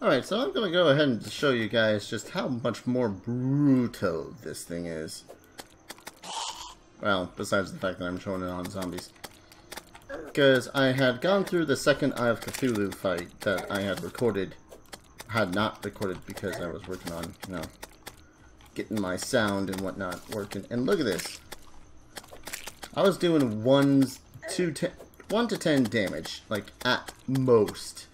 Alright, so I'm going to go ahead and show you guys just how much more brutal this thing is. Well, besides the fact that I'm showing it on zombies. Because I had gone through the second Eye of Cthulhu fight that I had recorded. Had not recorded because I was working on, you know, getting my sound and whatnot working. And look at this. I was doing 1 to 10 damage, like, at most,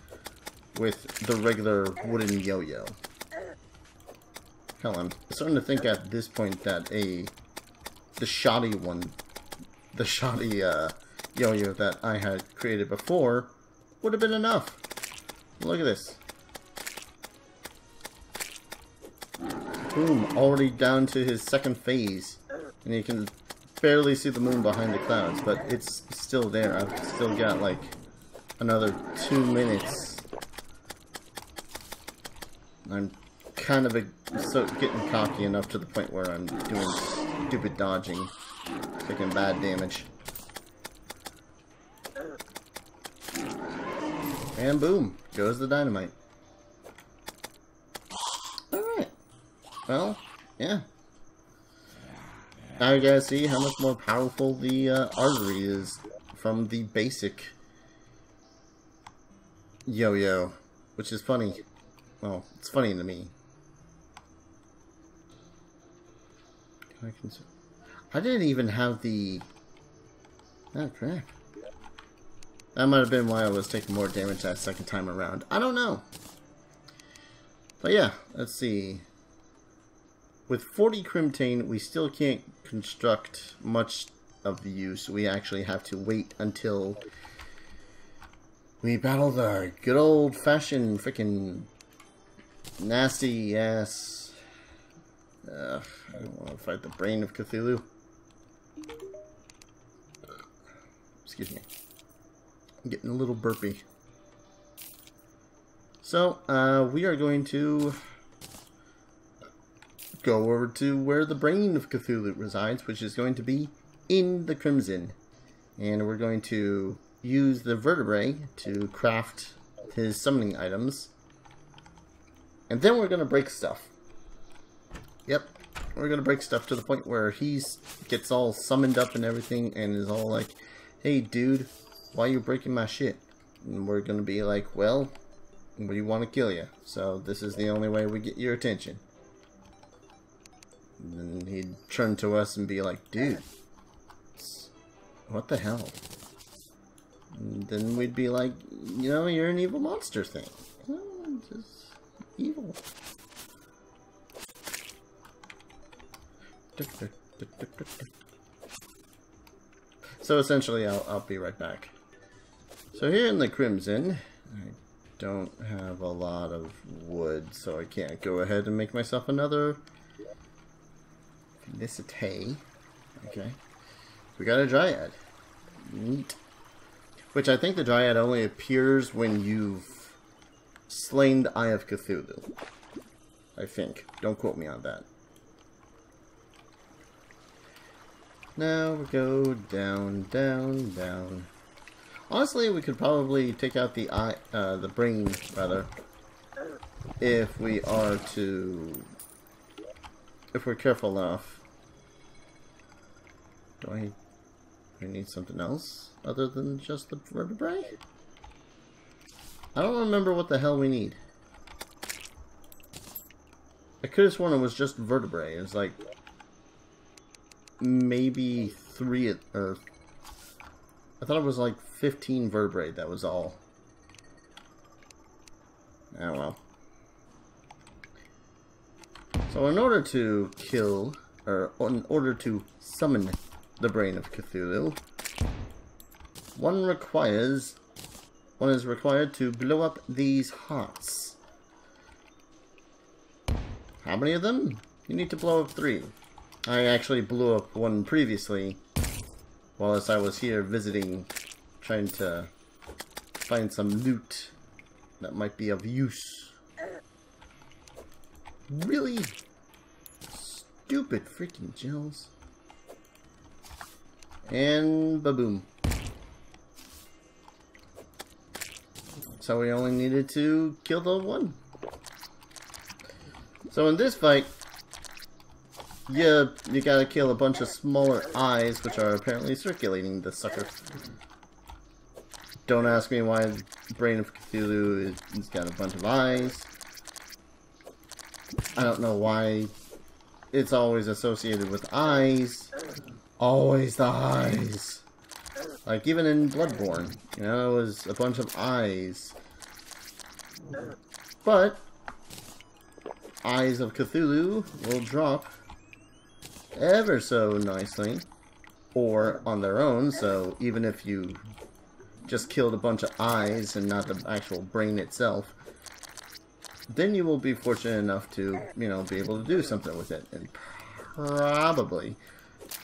with the regular wooden yo-yo. Hell, I'm starting to think at this point that the shoddy yo-yo that I had created before would have been enough. Look at this. Boom, already down to his second phase. And you can barely see the moon behind the clouds, but it's still there. I've still got like another 2 minutes. I'm kind of getting cocky enough to the point where I'm doing stupid dodging, taking bad damage. And boom, goes the dynamite. Alright. Well, yeah. Now you guys see how much more powerful the artery is from the basic yo-yo, which is funny. Well, it's funny to me. I didn't even have the... Oh, crap. That might have been why I was taking more damage that second time around. I don't know. But yeah, let's see. With 40 Crimtane, we still can't construct much of the use. We actually have to wait until we battle the good old-fashioned freaking nasty ass. I don't want to fight the Brain of Cthulhu. Excuse me. I'm getting a little burpy. So, we are going to go over to where the Brain of Cthulhu resides, which is going to be in the Crimson. And we're going to use the vertebrae to craft his summoning items. And then we're going to break stuff. Yep, we're going to break stuff to the point where he gets all summoned up and everything and is all like, hey dude, why are you breaking my shit? And we're going to be like, well, we want to kill you. So this is the only way we get your attention. And then he'd turn to us and be like, dude, what the hell? And then we'd be like, you know, you're an evil monster thing. You know, just evil. So essentially, I'll be right back. So here in the Crimson, I don't have a lot of wood, so I can't go ahead and make myself another Felicite. Okay. We got a Dryad. Neat. Which I think the Dryad only appears when you've slain the Eye of Cthulhu. I think. Don't quote me on that. Now we go down, down, down. Honestly, we could probably take out the brain, rather, if we are to, if we're careful enough. Do I need something else other than just the vertebrae? I don't remember what the hell we need. I could have sworn it was just vertebrae. It was like maybe 3, or I thought it was like 15 vertebrae, that was all. Oh well. So in order to kill, or in order to summon the Brain of Cthulhu, one is required to blow up these hearts. How many of them? You need to blow up 3. I actually blew up one previously whilst I was here visiting, trying to find some loot that might be of use. Really stupid freaking gels. And ba-boom. So we only needed to kill the one. So in this fight, you gotta kill a bunch of smaller eyes, which are apparently circulating the sucker. Don't ask me why Brain of Cthulhu has got a bunch of eyes. I don't know why it's always associated with eyes. Always the eyes. Like even in Bloodborne, you know, it was a bunch of eyes. But Eyes of Cthulhu will drop ever so nicely, or on their own, so even if you just killed a bunch of eyes and not the actual brain itself, then you will be fortunate enough to, you know, be able to do something with it, and probably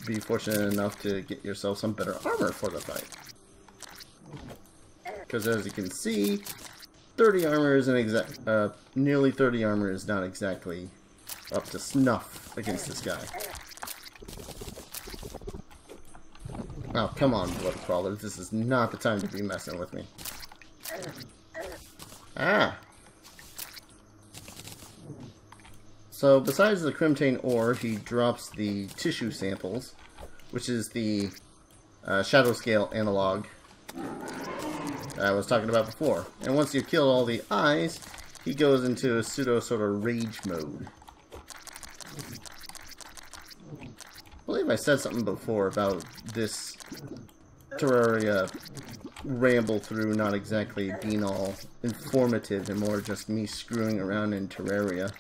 be fortunate enough to get yourself some better armor for the fight. Because as you can see, 30 armor isn't nearly 30 armor is not exactly up to snuff against this guy. Oh, come on, blood crawlers. This is not the time to be messing with me. Ah! So, besides the Crimtane ore, he drops the tissue samples, which is the shadow scale analog I was talking about before. And once you kill all the eyes, he goes into a pseudo sort of rage mode. I believe I said something before about this Terraria ramble through not exactly being all informative and more just me screwing around in Terraria.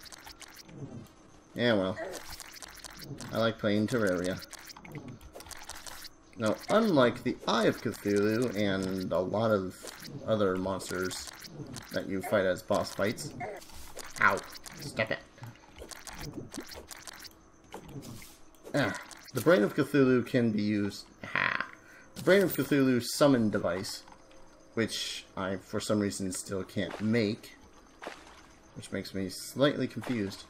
Yeah, well, I like playing Terraria. Now, unlike the Eye of Cthulhu and a lot of other monsters that you fight as boss fights... Ow! Stop it! The Brain of Cthulhu can be used... The Brain of Cthulhu summon device, which I, for some reason, still can't make, which makes me slightly confused,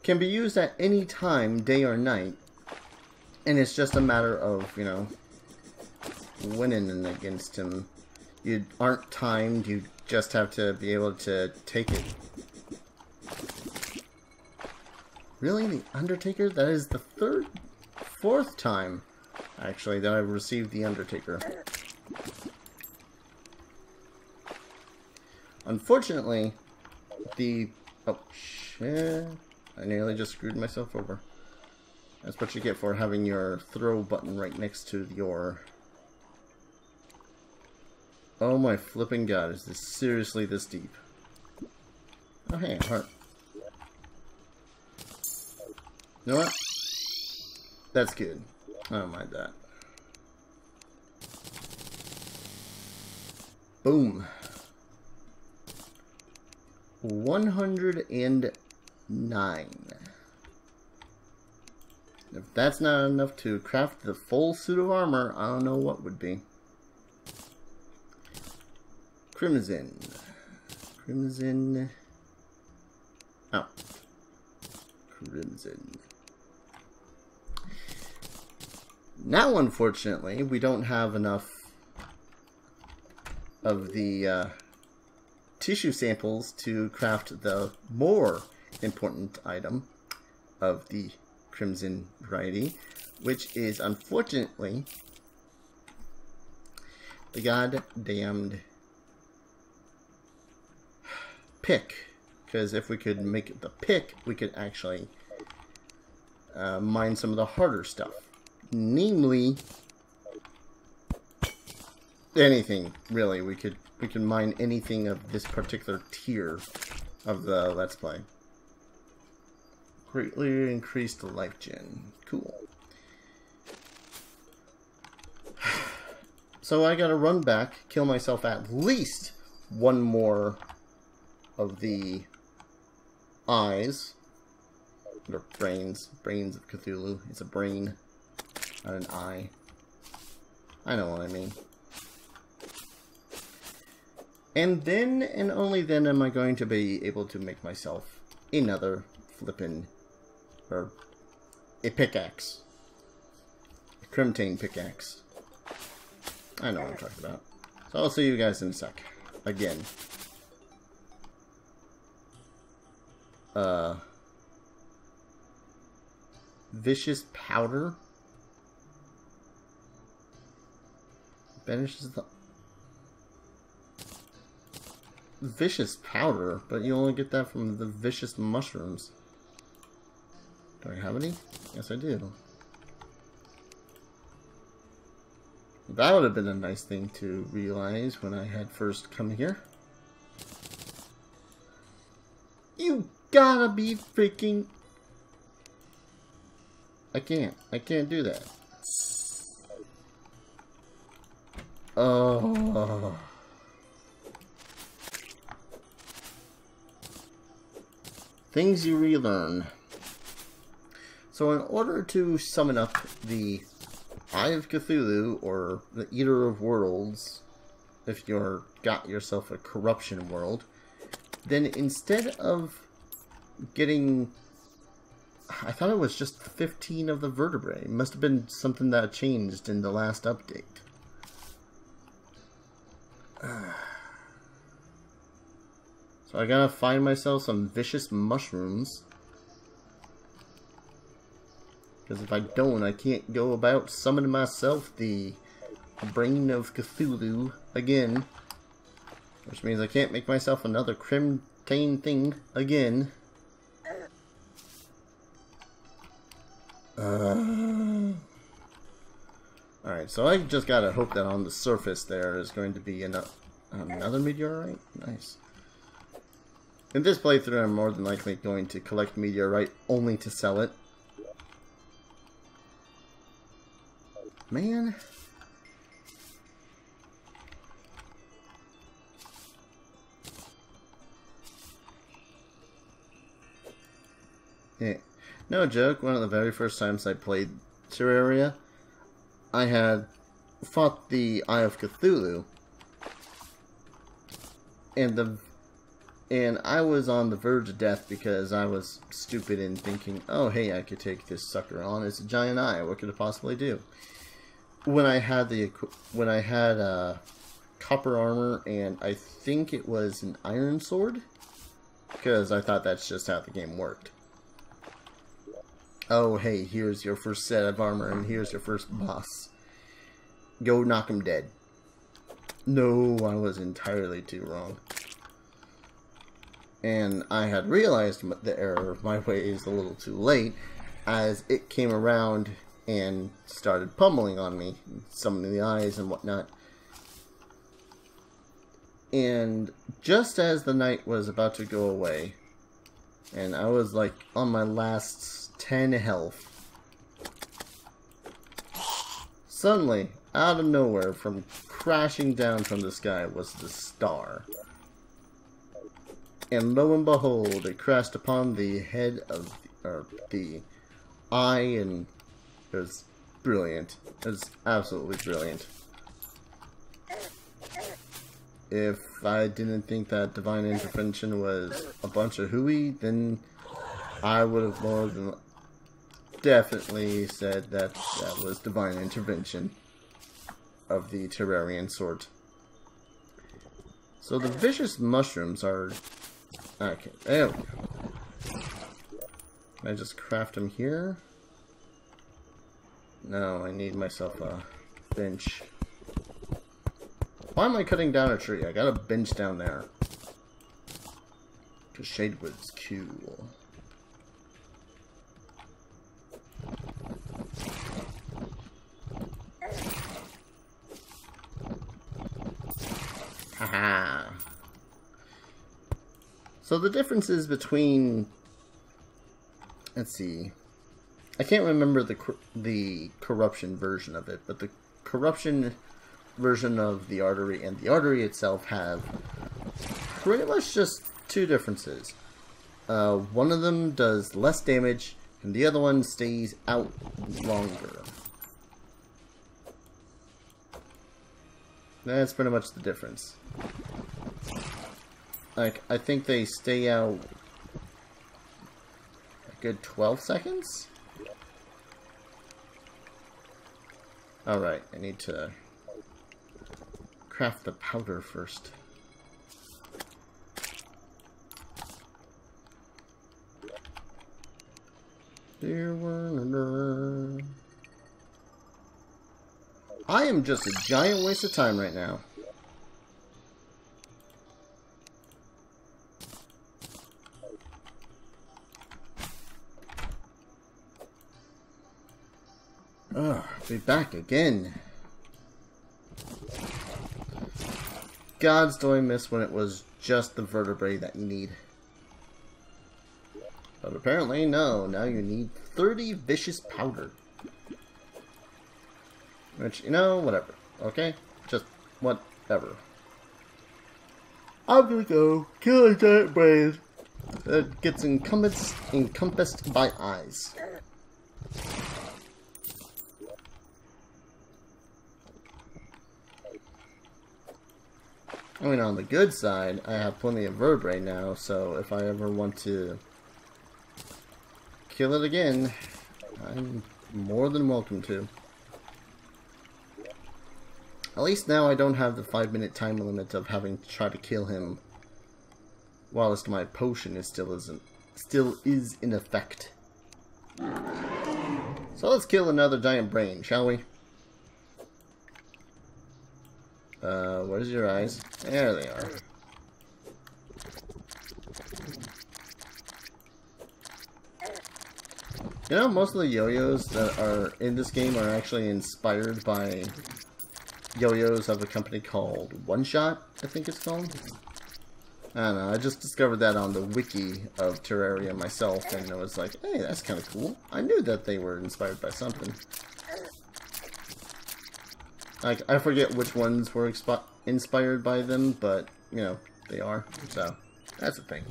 can be used at any time, day or night, and it's just a matter of, you know, winning against him. You aren't timed, you just have to be able to take it. Really? The Undertaker? That is the fourth time, actually, that I've received the Undertaker. Unfortunately, oh, shit. I nearly just screwed myself over. That's what you get for having your throw button right next to your... Oh my flipping god, is this seriously this deep? Oh hey, heart. You know what? That's good. I don't mind that. Boom. 109. If that's not enough to craft the full suit of armor, I don't know what would be. Crimson. Crimson. Oh. Crimson. Now, unfortunately, we don't have enough of the tissue samples to craft the more important item of the Crimson variety, which is unfortunately the goddamned pick. Because if we could make the pick, we could actually mine some of the harder stuff. Namely, anything really. We can mine anything of this particular tier of the Let's Play. Greatly increased the life gen. Cool. So I gotta run back, kill myself at least one more of the eyes. Or brains. Brains of Cthulhu. It's a brain, not an eye. I know what I mean. And then, and only then, am I going to be able to make myself another flippin' or a pickaxe. A Crimtane pickaxe. I know what I'm talking about. So I'll see you guys in a sec. Again. Vicious powder. Banishes the vicious powder, but you only get that from the vicious mushrooms. Do I have any? Yes, I do. That would have been a nice thing to realize when I had first come here. You gotta be freaking... I can't do that. Oh. Things you relearn. So in order to summon up the Eye of Cthulhu, or the Eater of Worlds, if you're got yourself a corruption world, then instead of getting... I thought it was just 15 of the vertebrae. It must have been something that changed in the last update. So I gotta find myself some vicious mushrooms. Because if I don't, I can't go about summoning myself the Brain of Cthulhu again. Which means I can't make myself another crimtane thing again. Alright, so I just gotta hope that on the surface there is going to be another meteorite? Nice. In this playthrough, I'm more than likely going to collect meteorite only to sell it. Man. Yeah. No joke, one of the very first times I played Terraria, I had fought the Eye of Cthulhu, and I was on the verge of death because I was stupid in thinking, oh hey, I could take this sucker on. It's a giant eye. What could it possibly do? When I had copper armor and I think it was an iron sword, because I thought that's just how the game worked. Oh hey, here's your first set of armor and here's your first boss. Go knock him dead. No, I was entirely too wrong. And I had realized the error of my ways a little too late, as it came around and started pummeling on me, summoning the eyes and whatnot. And just as the night was about to go away, and I was like on my last 10 health, suddenly, out of nowhere, from crashing down from the sky was the star. And lo and behold, it crashed upon the head of the eye, and it was brilliant. It was absolutely brilliant. If I didn't think that divine intervention was a bunch of hooey, then I would have more than definitely said that that was divine intervention of the Terrarian sort. So the vicious mushrooms are... Okay, there we go. Can I just craft them here? No, I need myself a bench. Why am I cutting down a tree? I got a bench down there. Because shadewood's cool. Haha. So the differences between... Let's see. I can't remember the corruption version of it, but the corruption version of the artery and the artery itself have pretty much just two differences. One of them does less damage, and the other one stays out longer. That's pretty much the difference. Like, I think they stay out a good 12 seconds? Alright, I need to craft the powder first. I am just a giant waste of time right now. Ugh, be back again. Gods, do I miss when it was just the vertebrae that you need. But apparently, no. Now you need 30 vicious powder. Which, you know, whatever. Okay? Just whatever. I'm gonna go kill a giant brain that gets encompassed by eyes. I mean, on the good side, I have plenty of vertebrae now, so if I ever want to kill it again, I'm more than welcome to. At least now I don't have the 5-minute time limit of having to try to kill him whilst my potion is still is in effect. So let's kill another giant brain, shall we? Where's your eyes? There they are. You know, most of the yo-yos that are in this game are actually inspired by yo-yos of a company called One Shot, I think it's called. I don't know, I just discovered that on the wiki of Terraria myself, and I was like, hey, that's kind of cool. I knew that they were inspired by something. Like, I forget which ones were inspired by them, but, you know, they are, so that's a thing.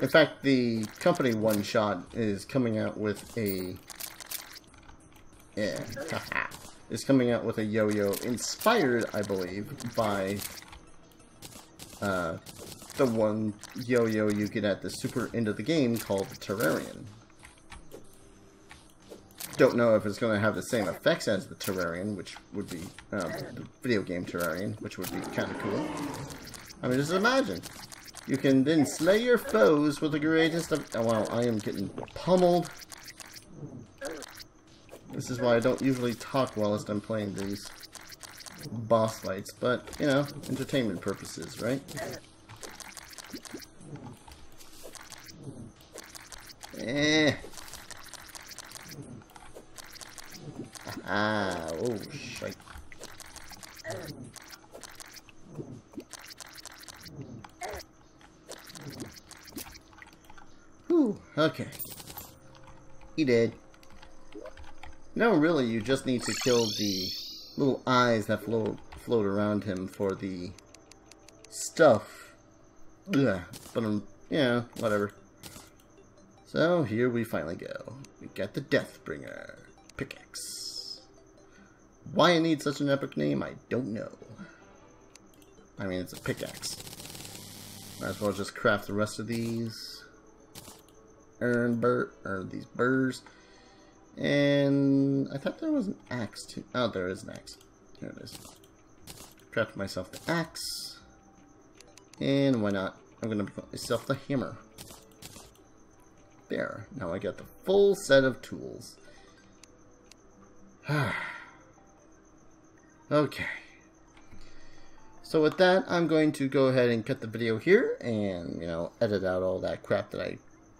In fact, the company One Shot is coming out with a... is coming out with a yo-yo inspired, I believe, by the one yo-yo you get at the super end of the game called the Terrarian. Don't know if it's going to have the same effects as the Terrarian, which would be the video game Terrarian, which would be kind of cool. I mean, just imagine. You can then slay your foes with the greatest of... Oh, wow, I am getting pummeled. This is why I don't usually talk whilst I'm playing these boss fights, but, you know, entertainment purposes, right? Oh, shite. Whew, okay. He did. No, really, you just need to kill the little eyes that float around him for the stuff. Ugh. But, yeah, whatever. So, here we finally go. We got the Deathbringer pickaxe. Why it needs such an epic name, I don't know. I mean, it's a pickaxe. Might as well just craft the rest of these. These burrs. And I thought there was an axe too. Oh, there is an axe. There it is. Craft myself the axe. And why not? I'm gonna make myself the hammer. There. Now I got the full set of tools. Okay. So with that, I'm going to go ahead and cut the video here and, you know, edit out all that crap that I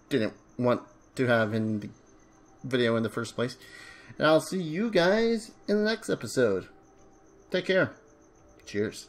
didn't want to have in the video in the first place. And I'll see you guys in the next episode. Take care. Cheers.